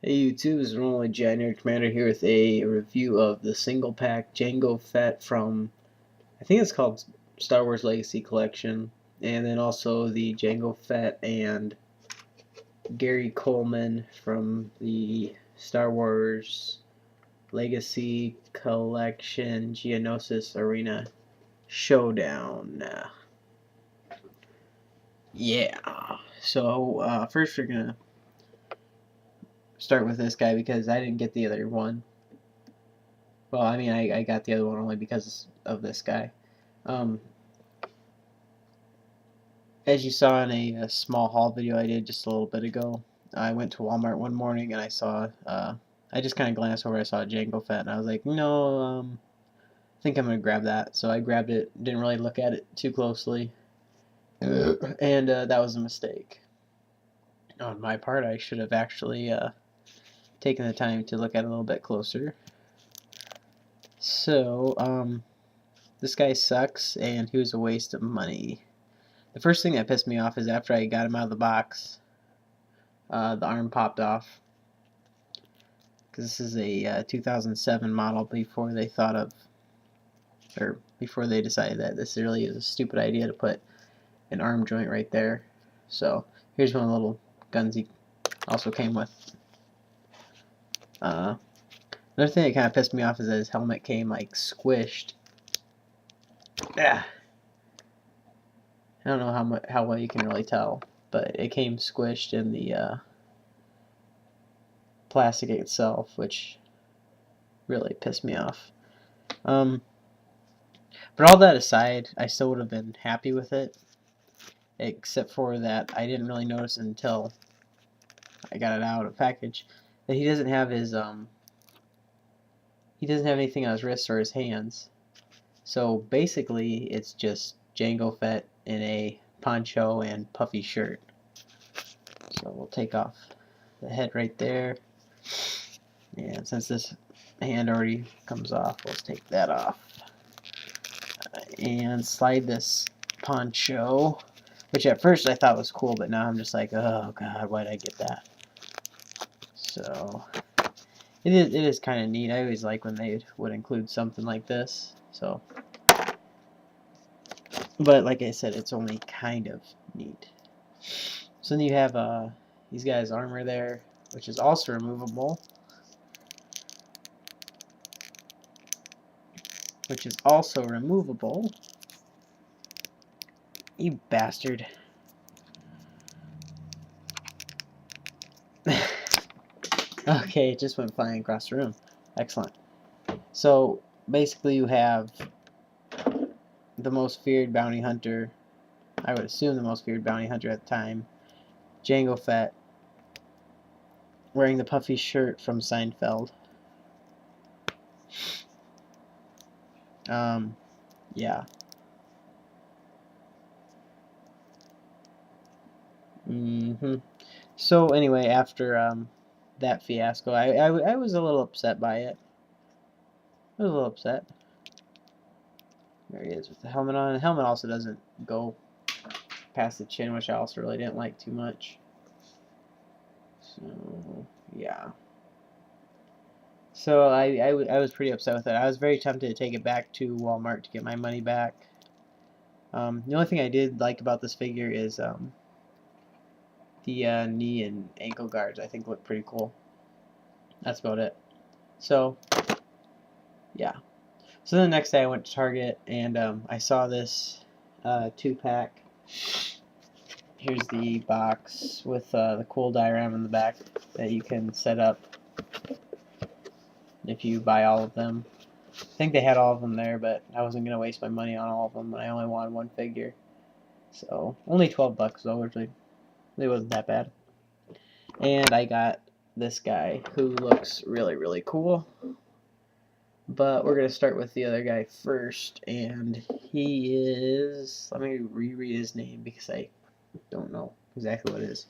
Hey YouTube, it's normally January Commander here with a review of the single pack Jango Fett from, I think it's called Star Wars Legacy Collection, and then also the Jango Fett and Gary Coleman from the Star Wars Legacy Collection Geonosis Arena Showdown. Yeah, so first we're gonna start with this guy because I didn't get the other one. Well, I mean, I got the other one only because of this guy. Um, as you saw in a small haul video I did just a little bit ago, I went to Walmart one morning and I saw, I just kind of glanced over, I saw a Jango Fett, and I was like, no, I think I'm going to grab that. So I grabbed it, didn't really look at it too closely, and that was a mistake. On my part, I should have actually taken the time to look at it a little bit closer. So, this guy sucks, and he was a waste of money. The first thing that pissed me off is after I got him out of the box, the arm popped off. Because this is a 2007 model before they thought of, or before they decided that this really is a stupid idea to put an arm joint right there. So here's one of the little guns he also came with. Another thing that kind of pissed me off is that his helmet came like squished. Yeah. I don't know how well you can really tell, but it came squished in the plastic itself, which really pissed me off. But all that aside, I still would have been happy with it, except for that I didn't really notice until I got it out of the package that he doesn't have his he doesn't have anything on his wrists or his hands. So basically, it's just Jango Fett in a poncho and puffy shirt. So we'll take off the head right there, and since this hand already comes off, let's take that off and slide this poncho, which at first I thought was cool, but now I'm just like, oh god, why did I get that? So it is kind of neat. I always like when they would include something like this. So, but like I said, it's only kind of neat. So then you have these guys' armor there, which is also removable. You bastard. Okay, it just went flying across the room. Excellent. So basically you have the most feared bounty hunter, I would assume the most feared bounty hunter at the time, Jango Fett, wearing the puffy shirt from Seinfeld. Yeah. So anyway, after that fiasco, I was a little upset by it. I was a little upset. There he is with the helmet on. The helmet also doesn't go past the chin, which I also really didn't like too much. So, yeah. So I was pretty upset with it. I was very tempted to take it back to Walmart to get my money back. The only thing I did like about this figure is the knee and ankle guards. I think look pretty cool. That's about it. So, yeah. So the next day I went to Target and I saw this 2-pack. Here's the box with the cool diorama in the back that you can set up if you buy all of them. I think they had all of them there, but I wasn't going to waste my money on all of them, and I only wanted one figure. So, only 12 bucks though, which really wasn't that bad. And I got this guy who looks really, really cool. But we're going to start with the other guy first, and he is, let me reread his name because I don't know exactly what it is.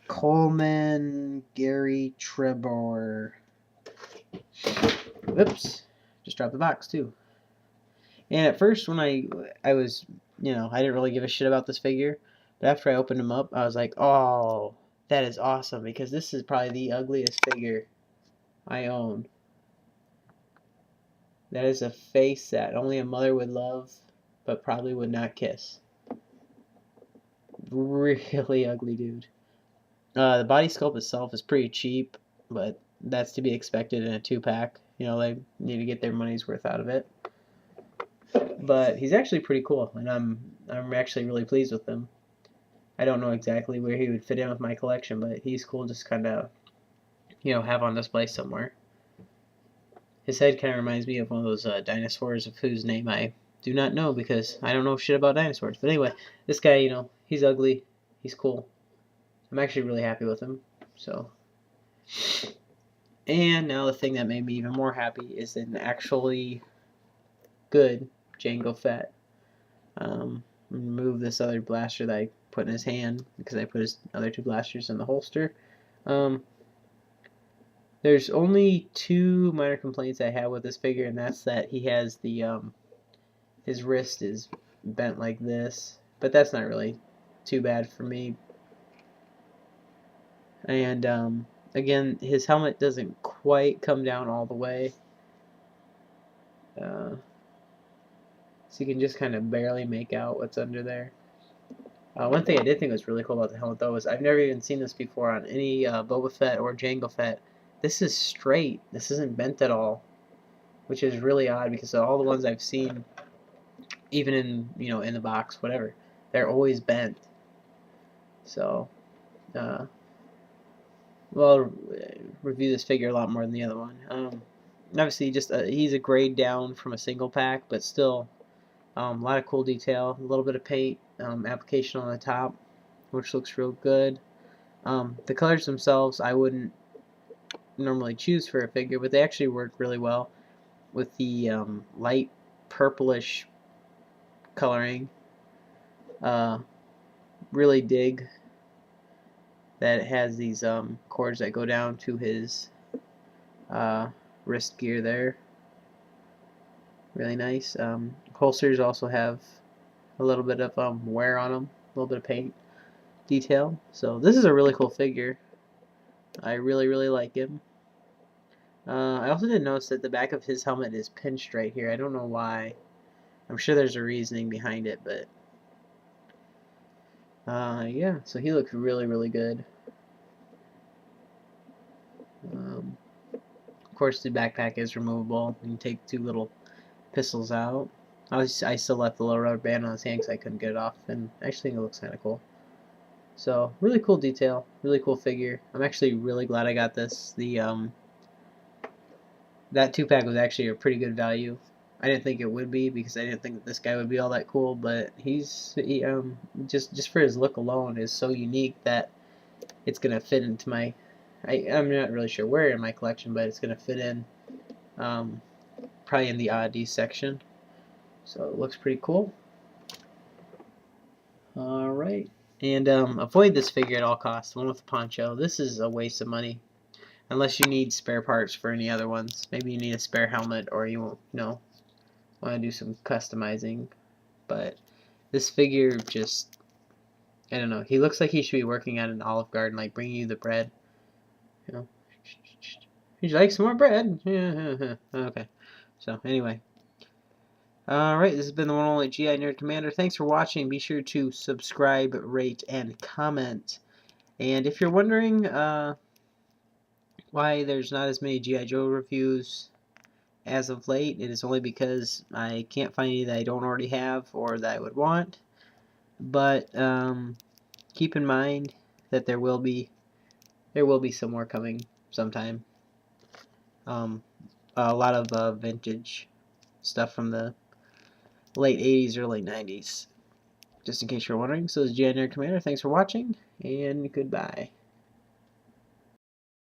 Coleman Gary Trebor. Whoops, just dropped the box too. And at first when I was, I didn't really give a shit about this figure, but after I opened him up, I was like, oh, That is awesome, because this is probably the ugliest figure I own. That is a face that only a mother would love, but probably would not kiss. Really ugly dude. The body sculpt itself is pretty cheap, but that's to be expected in a 2-pack. You know, they need to get their money's worth out of it. But he's actually pretty cool, and I'm actually really pleased with him. I don't know exactly where he would fit in with my collection, but he's cool just kind of, you know, have on display somewhere. His head kind of reminds me of one of those dinosaurs of whose name I do not know, because I don't know shit about dinosaurs. But anyway, this guy, you know, he's ugly. He's cool. I'm actually really happy with him. So, and now the thing that made me even more happy is an actually good Jango fett. Remove this other blaster that I put in his hand, because I put his other 2 blasters in the holster. There's only 2 minor complaints I have with this figure, and that's that he has the his wrist is bent like this, but that's not really too bad for me. And again, his helmet doesn't quite come down all the way, so you can just kind of barely make out what's under there. One thing I did think was really cool about the helmet, though, is I've never even seen this before on any Boba Fett or Jango Fett. This is straight. This isn't bent at all, which is really odd, because all the ones I've seen, even in, you know, in the box, whatever, they're always bent. So, well, I'll review this figure a lot more than the other one. Obviously, just he's a grade down from a single pack, but still, a lot of cool detail, a little bit of paint application on the top, which looks real good. The colors themselves, I wouldn't normally choose for a figure, but they actually work really well with the light purplish coloring. Really dig that it has these cords that go down to his wrist gear there. Really nice. Holsters also have a little bit of wear on them, a little bit of paint detail. So this is a really cool figure. I really like him. I also did notice that the back of his helmet is pinched right here. I don't know why. I'm sure there's a reasoning behind it, but yeah, so he looks really good. Of course, the backpack is removable. You can take 2 little pistols out. I still left the little rubber band on his hand because I couldn't get it off, and I actually think it looks kind of cool. So, really cool detail, really cool figure. I'm actually really glad I got this. That 2-pack was actually a pretty good value. I didn't think it would be, because I didn't think that this guy would be all that cool, but he just for his look alone is so unique that it's gonna fit into my. I'm not really sure where in my collection, but it's gonna fit in, probably in the oddities section. So it looks pretty cool. All right, and avoid this figure at all costs. The one with the poncho. This is a waste of money, unless you need spare parts for any other ones. Maybe you need a spare helmet, or you won't, want to do some customizing. But this figure just, I don't know. He looks like he should be working at an Olive Garden, like bringing you the bread. You know, would you like some more bread? Yeah. Okay. So anyway. Alright, this has been the one and only GI Nerd Commander. Thanks for watching. Be sure to subscribe, rate, and comment. And if you're wondering why there's not as many G.I. Joe reviews as of late, it is only because I can't find any that I don't already have or that I would want. But keep in mind that there will be some more coming sometime. A lot of vintage stuff from the late 80s, early 90s. Just in case you're wondering. So this is GI Nerd Commander. Thanks for watching, and goodbye.